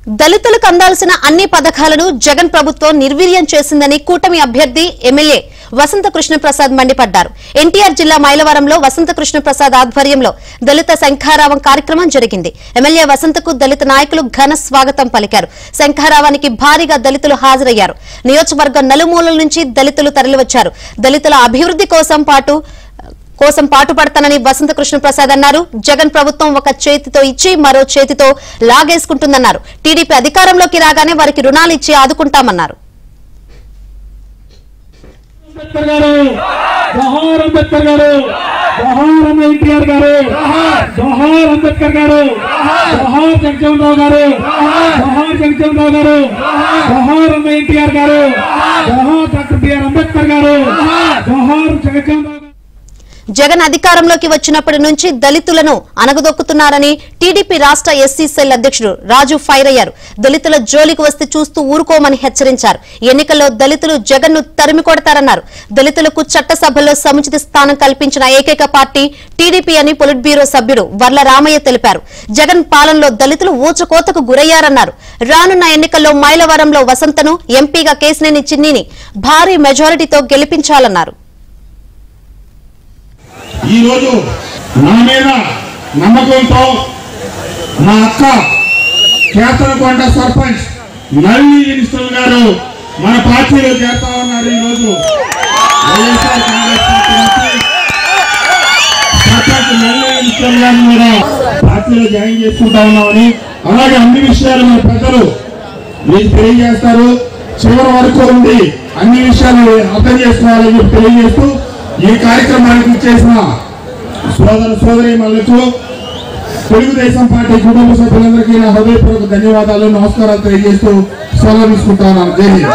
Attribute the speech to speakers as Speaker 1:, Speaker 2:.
Speaker 1: దళితులకు అందాల్సిన అన్ని పథకాలను జగన్ ప్రభుత్వం నిర్వీర్యం చేసిందని కూటమి అభ్యర్థి ఎమ్మెల్యే వసంత కృష్ణప్రసాద్ మండిపడ్డారు. ఎన్టీఆర్ జిల్లా మైలవరంలో వసంత కృష్ణప్రసాద్ ఆధ్వర్యంలో దళిత శంఖారావం కార్యక్రమం జరిగింది. ఎమ్మెల్యే వసంతకు దళిత నాయకులు ఘన స్వాగతం పలికారు. శంఖారావానికి భారీగా దళితులు హాజరయ్యారు. నియోజకవర్గం నలుమూలల నుంచి దళితులు తరలివచ్చారు. దళితుల అభివృద్ధి కోసం పాటుపడతానని వసంత కృష్ణప్రసాద్ అన్నారు. జగన్ ప్రభుత్వం ఒక చేతితో ఇచ్చి మరో చేతితో లాగేసుకుంటుందన్నారు. టీడీపీ అధికారంలోకి రాగానే వారికి రుణాలు ఇచ్చి ఆదుకుంటామన్నారు. జగన్ అధికారంలోకి వచ్చినప్పటి నుంచి దళితులను అనగదొక్కుతున్నారని టీడీపీ రాష్ట్ర ఎస్సీ సెల్ అధ్యక్షుడు రాజు ఫైర్ అయ్యారు. దళితుల జోలికి వస్తే చూస్తూ ఊరుకోమని హెచ్చరించారు. ఎన్నికల్లో దళితులు జగన్ ను తరిమి కొడతారన్నారు. దళితులకు చట్టసభల్లో సముచిత స్థానం కల్పించిన ఏకైక పార్టీ టీడీపీ అని పొలిట్ బ్యూరో సభ్యుడు వర్ల రామయ్య తెలిపారు. జగన్ పాలనలో దళితులు ఊచకోతకు గురయ్యారన్నారు. రానున్న ఎన్నికల్లో మైలవరంలో వసంతను, ఎంపీగా కేశినేని చిన్నిని భారీ మెజారిటీతో గెలిపించాలన్నారు.
Speaker 2: ఈ రోజు నా మీద నమ్మకంతో మా అక్క కేతనకొండ సర్పంచ్ నల్లి ఇన్స్టల్ గారు మన పార్టీలో చేస్తా ఉన్నారు. ఈ రోజు వైఎస్ఆర్ కాంగ్రెస్ సర్పంచ్ నల్లి ఇన్స్టల్ గారిని కూడా పార్టీలో జాయిన్ చేసుకుంటా ఉన్నామని, అలాగే అన్ని విషయాలు మన ప్రజలు మీకు తెలియజేస్తారు. చివరి వరకు ఉండి అన్ని విషయాలు అర్థం చేసుకోవాలని చెప్పి తెలియజేస్తూ ఈ కార్యక్రమానికి చేసిన సోదరీమణులకు తెలుగుదేశం పార్టీ కుటుంబ సభ్యులందరికీ నా హృదయపూర్వక ధన్యవాదాలు, నమస్కారాలు తెలియజేస్తూ సెలవు తీసుకుంటా ఉన్నాను. జై హింద్.